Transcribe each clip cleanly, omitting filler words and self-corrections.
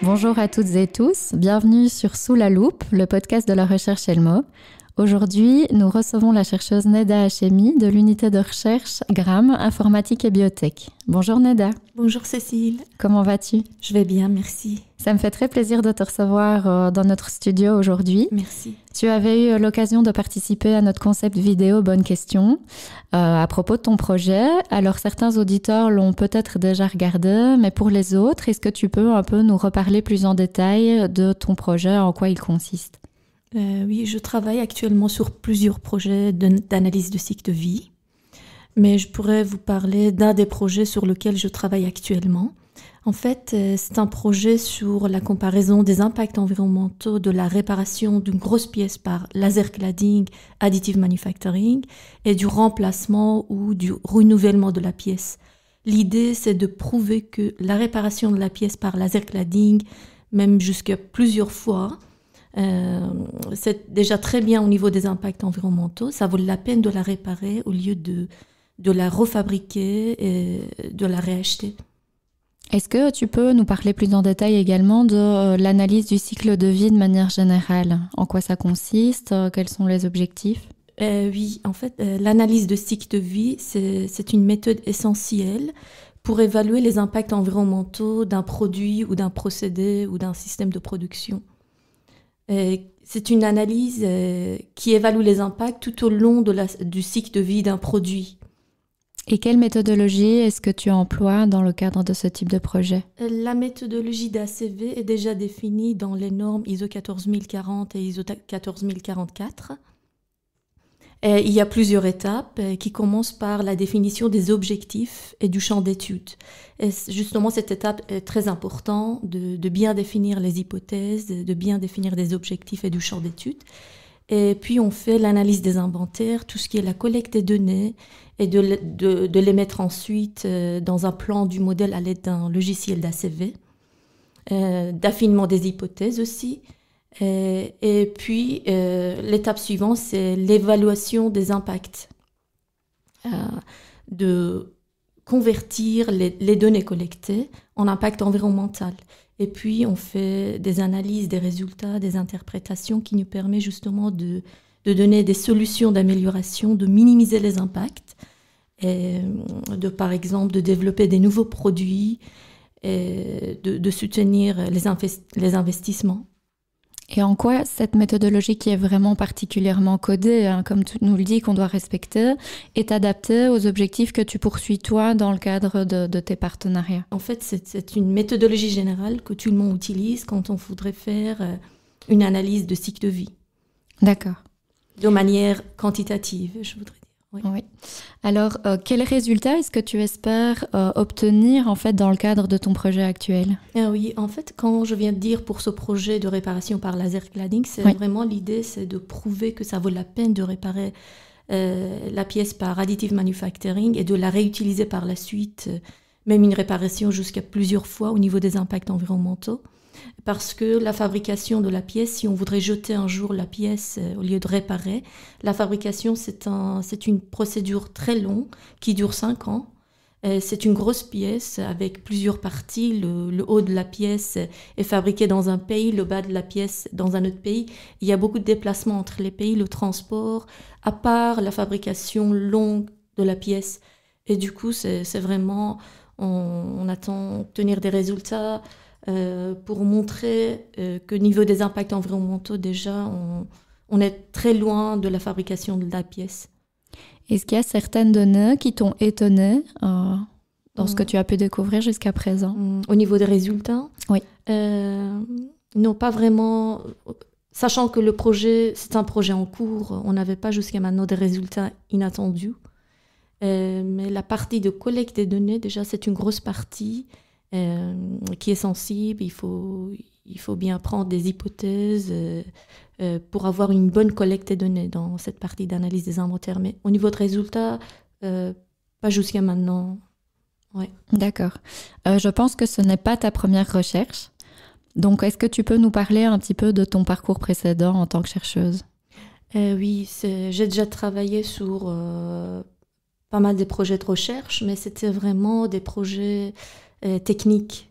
Bonjour à toutes et tous, bienvenue sur Sous la loupe, le podcast de la recherche Elmo. Aujourd'hui, nous recevons la chercheuse Neda Hachemi de l'unité de recherche GRAM, Informatique et Biotech. Bonjour Neda. Bonjour Cécile. Comment vas-tu? Je vais bien, merci. Ça me fait très plaisir de te recevoir dans notre studio aujourd'hui. Merci. Tu avais eu l'occasion de participer à notre concept vidéo Bonne question à propos de ton projet. Alors certains auditeurs l'ont peut-être déjà regardé, mais pour les autres, est-ce que tu peux un peu nous reparler plus en détail de ton projet, en quoi il consiste? Oui, je travaille actuellement sur plusieurs projets d'analyse de cycle de vie, mais je pourrais vous parler d'un des projets sur lequel je travaille actuellement. En fait, c'est un projet sur la comparaison des impacts environnementaux de la réparation d'une grosse pièce par laser cladding, additive manufacturing, et du remplacement ou du renouvellement de la pièce. L'idée, c'est de prouver que la réparation de la pièce par laser cladding, même jusqu'à plusieurs fois, c'est déjà très bien au niveau des impacts environnementaux. Ça vaut la peine de la réparer au lieu de la refabriquer et de la réacheter. Est-ce que tu peux nous parler plus en détail également de l'analyse du cycle de vie de manière générale? En quoi ça consiste? Quels sont les objectifs? Oui, en fait, l'analyse de cycle de vie, c'est une méthode essentielle pour évaluer les impacts environnementaux d'un produit ou d'un procédé ou d'un système de production. C'est une analyse qui évalue les impacts tout au long du cycle de vie d'un produit. Et quelle méthodologie est-ce que tu emploies dans le cadre de ce type de projet? La méthodologie d'ACV est déjà définie dans les normes ISO 14040 et ISO 14044. Il y a plusieurs étapes qui commencent par la définition des objectifs et du champ d'étude. Et justement, cette étape est très importante de bien définir les hypothèses, de bien définir des objectifs et du champ d'étude. Et puis, on fait l'analyse des inventaires, tout ce qui est la collecte des données, et de les mettre ensuite dans un plan du modèle à l'aide d'un logiciel d'ACV, d'affinement des hypothèses aussi. Et puis, l'étape suivante, c'est l'évaluation des impacts, de convertir les données collectées en impact environnemental. Et puis, on fait des analyses, des résultats, des interprétations qui nous permettent justement de donner des solutions d'amélioration, de minimiser les impacts, et par exemple, de développer des nouveaux produits, et de soutenir les investissements. Et en quoi cette méthodologie qui est vraiment particulièrement codée, comme tu nous le dis, qu'on doit respecter, est adaptée aux objectifs que tu poursuis toi dans le cadre de tes partenariats? En fait, c'est une méthodologie générale que tout le monde utilise quand on voudrait faire une analyse de cycle de vie. D'accord. De manière quantitative, je voudrais dire. Oui. Oui. Alors, quels résultats est-ce que tu espères obtenir en fait dans le cadre de ton projet actuel? Oui, en fait, quand je viens de dire pour ce projet de réparation par laser cladding, c'est vraiment l'idée, c'est de prouver que ça vaut la peine de réparer la pièce par additive manufacturing et de la réutiliser par la suite, même une réparation jusqu'à plusieurs fois au niveau des impacts environnementaux. Parce que la fabrication de la pièce, si on voudrait jeter un jour la pièce au lieu de réparer, la fabrication, c'est une procédure très longue qui dure 5 ans. C'est une grosse pièce avec plusieurs parties. Le haut de la pièce est fabriqué dans un pays, le bas de la pièce dans un autre pays. Il y a beaucoup de déplacements entre les pays, le transport, à part la fabrication longue de la pièce. Et du coup, c'est vraiment, on attend d'obtenir des résultats pour montrer qu'au niveau des impacts environnementaux, déjà, on est très loin de la fabrication de la pièce. Est-ce qu'il y a certaines données qui t'ont étonné dans ce que tu as pu découvrir jusqu'à présent? Au niveau des résultats? Oui. Non, pas vraiment. Sachant que le projet, c'est un projet en cours, on n'avait pas jusqu'à maintenant des résultats inattendus. Mais la partie de collecte des données, déjà, c'est une grosse partie qui est sensible. Il faut bien prendre des hypothèses pour avoir une bonne collecte des données dans cette partie d'analyse des inventaires. Mais au niveau de résultats, pas jusqu'à maintenant. Ouais. D'accord. Je pense que ce n'est pas ta première recherche. Donc, est-ce que tu peux nous parler un petit peu de ton parcours précédent en tant que chercheuse? Oui, j'ai déjà travaillé sur pas mal de projets de recherche, mais c'était vraiment des projets techniques.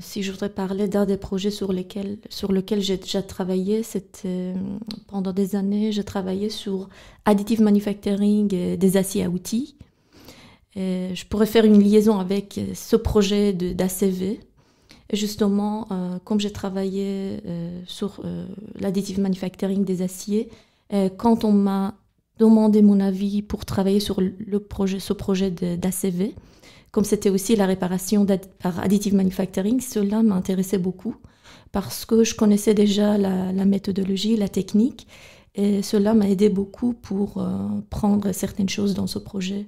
Si je voudrais parler d'un des projets sur lequel j'ai déjà travaillé, c'était pendant des années, j'ai travaillé sur additive manufacturing et des aciers à outils. Et je pourrais faire une liaison avec ce projet d'ACV. Et justement, comme j'ai travaillé sur l'additive manufacturing des aciers, quand on m'a demandé mon avis pour travailler sur ce projet d'ACV, comme c'était aussi la réparation par additive manufacturing, cela m'intéressait beaucoup parce que je connaissais déjà la méthodologie, la technique, et cela m'a aidé beaucoup pour prendre certaines choses dans ce projet.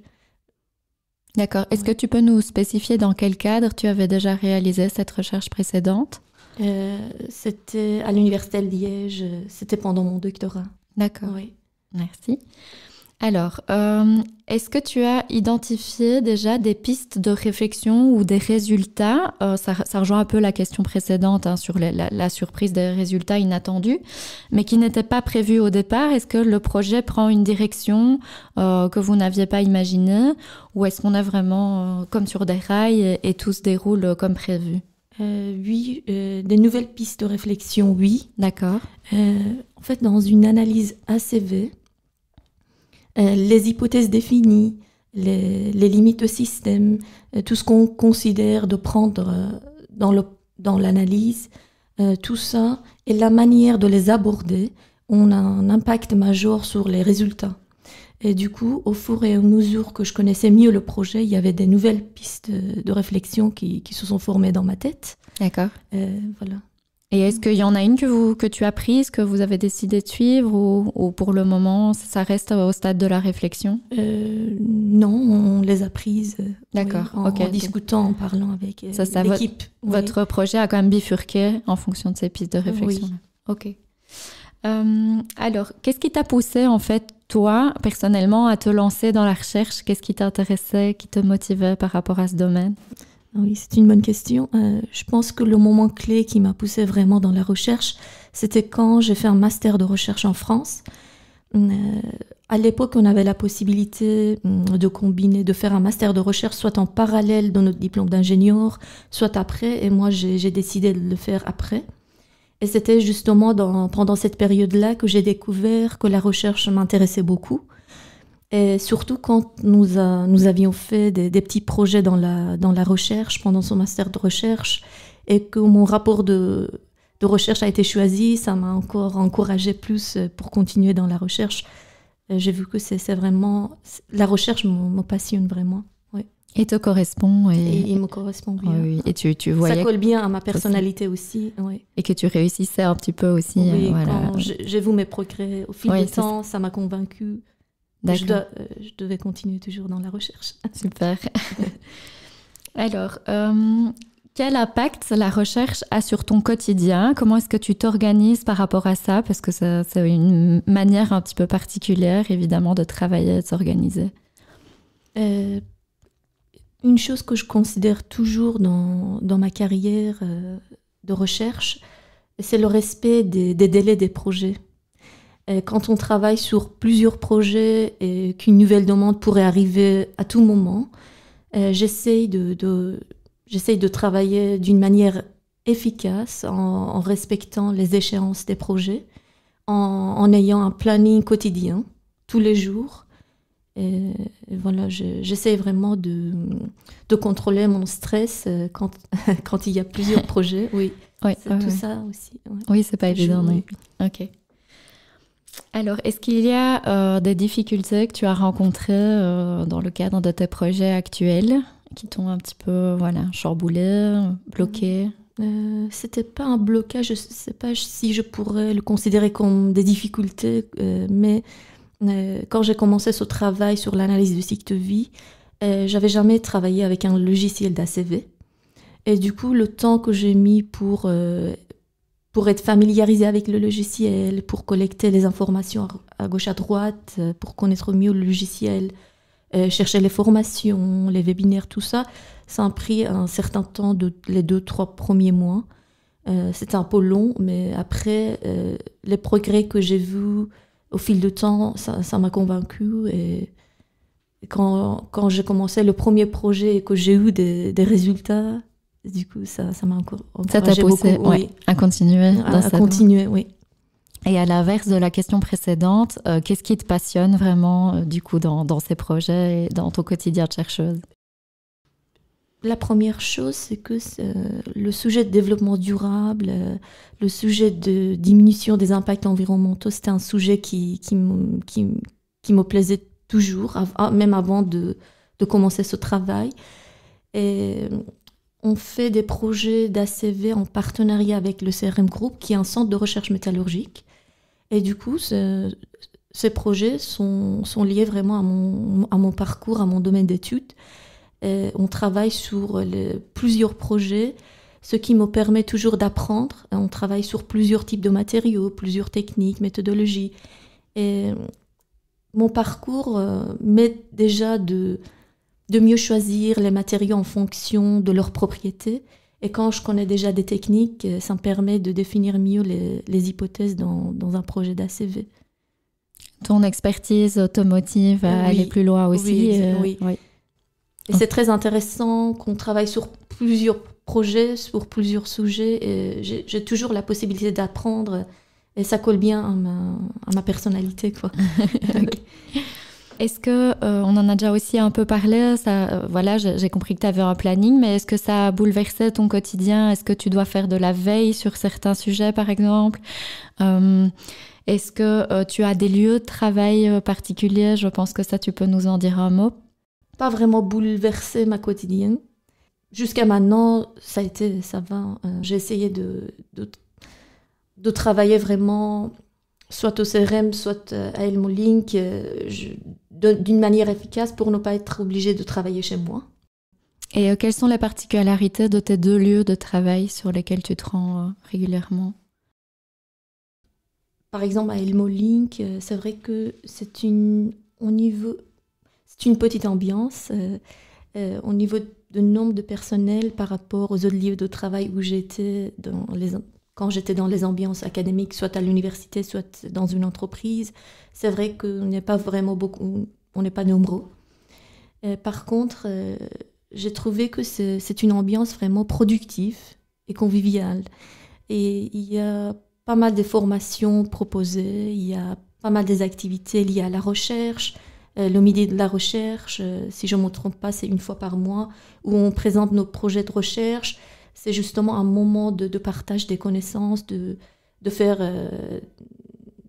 D'accord. Est-ce que tu peux nous spécifier dans quel cadre tu avais déjà réalisé cette recherche précédente? C'était à l'Université de Liège, c'était pendant mon doctorat. D'accord. Oui. Merci. Alors, est-ce que tu as identifié déjà des pistes de réflexion ou des résultats? Ça rejoint un peu la question précédente sur la surprise des résultats inattendus, mais qui n'étaient pas prévus au départ. Est-ce que le projet prend une direction que vous n'aviez pas imaginée, ou est-ce qu'on est vraiment comme sur des rails et tout se déroule comme prévu? Oui, des nouvelles pistes de réflexion, oui. D'accord. En fait, dans une analyse ACV, les hypothèses définies, les limites de système, tout ce qu'on considère de prendre dans l'analyse, tout ça, et la manière de les aborder, ont un impact majeur sur les résultats. Et du coup, au fur et à mesure que je connaissais mieux le projet, il y avait des nouvelles pistes de réflexion qui se sont formées dans ma tête. D'accord. Voilà. Et est-ce qu'il y en a une que tu as prise, que vous avez décidé de suivre, ou pour le moment, ça reste au stade de la réflexion? Non, on les a prises. D'accord. En discutant, en parlant avec l'équipe. Votre projet a quand même bifurqué en fonction de ces pistes de réflexion. Oui. Ok. Alors, qu'est-ce qui t'a poussé, en fait, toi, personnellement, à te lancer dans la recherche? Qu'est-ce qui t'intéressait, qui te motivait par rapport à ce domaine? Oui, c'est une bonne question. Je pense que le moment clé qui m'a poussée vraiment dans la recherche, c'était quand j'ai fait un master de recherche en France. À l'époque, on avait la possibilité de faire un master de recherche soit en parallèle de notre diplôme d'ingénieur, soit après. Et moi, j'ai décidé de le faire après. Et c'était justement pendant cette période-là que j'ai découvert que la recherche m'intéressait beaucoup. Et surtout quand nous avions fait des petits projets dans la recherche, pendant son master de recherche, et que mon rapport de recherche a été choisi, ça m'a encore encouragée plus pour continuer dans la recherche. J'ai vu que c'est vraiment... La recherche me passionne vraiment. Oui. Et te correspond. Et il me correspond bien. Oui. Et tu voyais... Ça colle bien à ma personnalité aussi. Oui. Et que tu réussissais un petit peu aussi. Oui, voilà. Quand j'ai vu mes progrès au fil du temps, ça m'a convaincue. Je devais continuer toujours dans la recherche. Super. Alors, quel impact la recherche a sur ton quotidien? Comment est-ce que tu t'organises par rapport à ça? Parce que c'est une manière un petit peu particulière, évidemment, de travailler et de s'organiser. Une chose que je considère toujours dans ma carrière de recherche, c'est le respect des délais des projets. Quand on travaille sur plusieurs projets et qu'une nouvelle demande pourrait arriver à tout moment, j'essaye de travailler d'une manière efficace en respectant les échéances des projets, en ayant un planning quotidien tous les jours. Et voilà, j'essaye vraiment de contrôler mon stress quand il y a plusieurs projets. Oui, tout ça aussi. Ouais. Oui, c'est pas évident non plus. Ok. Alors, est-ce qu'il y a des difficultés que tu as rencontrées dans le cadre de tes projets actuels qui t'ont un petit peu chamboulé, bloqué? C'était pas un blocage, je sais pas si je pourrais le considérer comme des difficultés, mais quand j'ai commencé ce travail sur l'analyse du cycle de vie, j'avais jamais travaillé avec un logiciel d'ACV. Et du coup, le temps que j'ai mis pour être familiarisé avec le logiciel, pour collecter les informations à gauche, à droite, pour connaître mieux le logiciel, chercher les formations, les webinaires, tout ça, ça a pris un certain temps, les 2-3 premiers mois. C'était un peu long, mais après, les progrès que j'ai vus au fil du temps, ça m'a convaincue. Et quand j'ai commencé le premier projet et que j'ai eu des résultats, Du coup, ça m'a encore ça t'a poussé à continuer dans à continuer, oui. Et à l'inverse de la question précédente, qu'est-ce qui te passionne vraiment du coup dans ces projets et dans ton quotidien de chercheuse? La première chose, c'est que le sujet de développement durable, le sujet de diminution des impacts environnementaux, c'était un sujet qui me plaisait toujours, même avant de commencer ce travail. Et on fait des projets d'ACV en partenariat avec le CRM Group, qui est un centre de recherche métallurgique. Et du coup, ces projets sont liés vraiment à mon parcours, à mon domaine d'études. On travaille sur plusieurs projets, ce qui me permet toujours d'apprendre. On travaille sur plusieurs types de matériaux, plusieurs techniques, méthodologies. Et mon parcours m'aide déjà de mieux choisir les matériaux en fonction de leurs propriétés. Et quand je connais déjà des techniques, ça me permet de définir mieux les hypothèses dans un projet d'ACV. Ton expertise automotive va aller plus loin aussi. Oui. Et c'est très intéressant qu'on travaille sur plusieurs projets, sur plusieurs sujets. Et j'ai toujours la possibilité d'apprendre. Et ça colle bien à ma personnalité, quoi. Okay. Est-ce que, on en a déjà aussi un peu parlé, voilà, j'ai compris que tu avais un planning, mais est-ce que ça a bouleversé ton quotidien? Est-ce que tu dois faire de la veille sur certains sujets, par exemple? Est-ce que tu as des lieux de travail particuliers? Je pense que ça, tu peux nous en dire un mot. Pas vraiment bouleversé ma quotidienne. Jusqu'à maintenant, ça va. J'ai essayé de travailler vraiment soit au CRM, soit à Elmo Link, d'une manière efficace pour ne pas être obligée de travailler chez moi. Et quelles sont les particularités de tes 2 lieux de travail sur lesquels tu te rends régulièrement? Par exemple, à Elmo Link, c'est vrai que c'est une petite ambiance. Au niveau de nombre de personnel par rapport aux autres lieux de travail où j'étais quand j'étais dans les ambiances académiques, soit à l'université, soit dans une entreprise, c'est vrai qu'on n'est pas vraiment beaucoup, on n'est pas nombreux. Par contre, j'ai trouvé que c'est une ambiance vraiment productive et conviviale. Et il y a pas mal de formations proposées, il y a pas mal des activités liées à la recherche. Le midi de la recherche, si je ne me trompe pas, c'est 1 fois par mois, où on présente nos projets de recherche. C'est justement un moment de partage des connaissances, de faire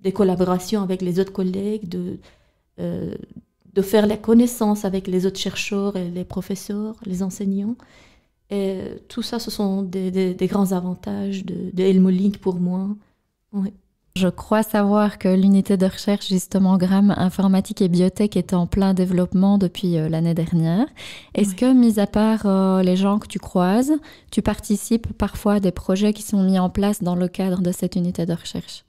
des collaborations avec les autres collègues, de faire la connaissance avec les autres chercheurs et les professeurs, les enseignants. Et tout ça, ce sont des grands avantages de Elmo Link pour moi. Ouais. Je crois savoir que l'unité de recherche, justement, Gram Informatique et Biotech, est en plein développement depuis l'année dernière. Est-ce que, mis à part les gens que tu croises, tu participes parfois à des projets qui sont mis en place dans le cadre de cette unité de recherche?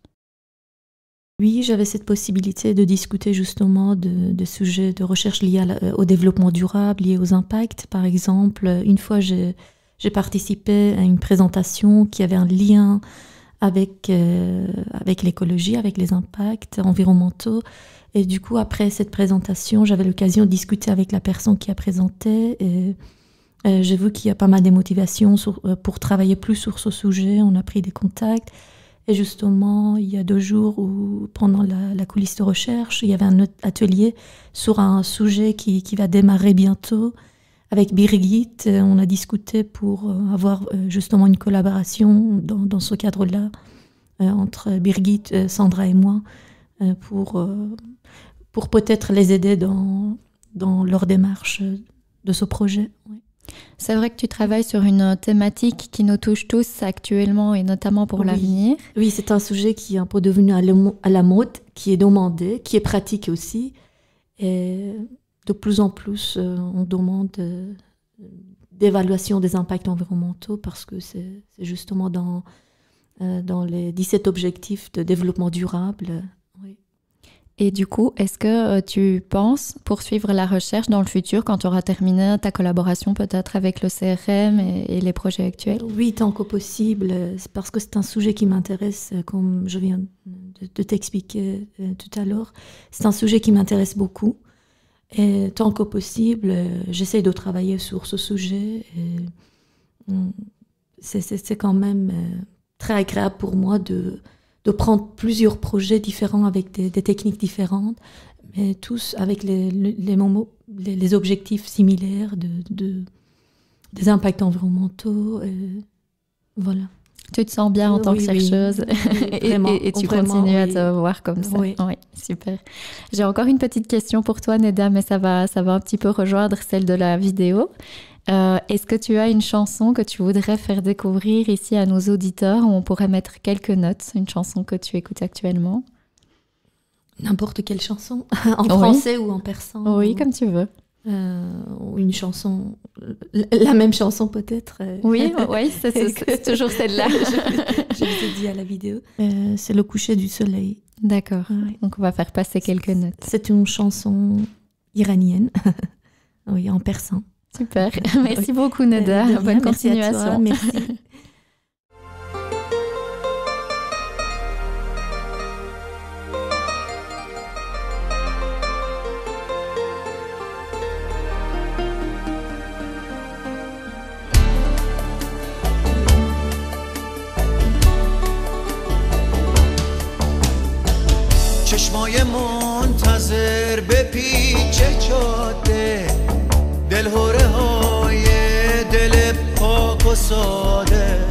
Oui, j'avais cette possibilité de discuter justement de sujets de recherche liés au développement durable, liés aux impacts. Par exemple, une fois, j'ai participé à une présentation qui avait un lien avec l'écologie, avec les impacts environnementaux. Et du coup, après cette présentation, j'avais l'occasion de discuter avec la personne qui a présenté. Et j'ai vu qu'il y a pas mal de motivations pour travailler plus sur ce sujet. On a pris des contacts. Et justement, il y a 2 jours, pendant la coulisse de recherche, il y avait un atelier sur un sujet qui va démarrer bientôt. Avec Birgit, on a discuté pour avoir justement une collaboration dans ce cadre-là entre Birgit, Sandra et moi pour peut-être les aider dans leur démarche de ce projet. Oui. C'est vrai que tu travailles sur une thématique qui nous touche tous actuellement et notamment pour l'avenir. Oui, c'est un sujet qui est un peu devenu à la mode, qui est demandé, qui est pratiqué aussi. Et de plus en plus, on demande d'évaluation des impacts environnementaux parce que c'est justement dans les 17 objectifs de développement durable. Oui. Et du coup, est-ce que tu penses poursuivre la recherche dans le futur quand tu auras terminé ta collaboration peut-être avec le CRM et les projets actuels? Oui, tant que possible, parce que c'est un sujet qui m'intéresse, comme je viens de t'expliquer tout à l'heure. C'est un sujet qui m'intéresse beaucoup. Et tant que possible, j'essaie de travailler sur ce sujet c'est quand même très agréable pour moi de prendre plusieurs projets différents avec des techniques différentes, mais tous avec les objectifs similaires des impacts environnementaux. Voilà. Tu te sens bien en tant que chercheuse et tu continues à te voir comme ça. Oui, super. J'ai encore une petite question pour toi, Neda, mais ça va un petit peu rejoindre celle de la vidéo. Est-ce que tu as une chanson que tu voudrais faire découvrir ici à nos auditeurs où on pourrait mettre quelques notes, une chanson que tu écoutes actuellement? N'importe quelle chanson, en français ou en persan. Oui, comme tu veux. Une chanson, la même chanson peut-être. Oui, c'est toujours celle-là. Je vous ai dit à la vidéo. C'est le coucher du soleil. D'accord, donc on va faire passer quelques notes. C'est une chanson iranienne, oui, en persan. Super, merci beaucoup Neda, bonne continuation. Merci. چشمای منتظر به پیچ جاده دلهوره های دل پاک و ساده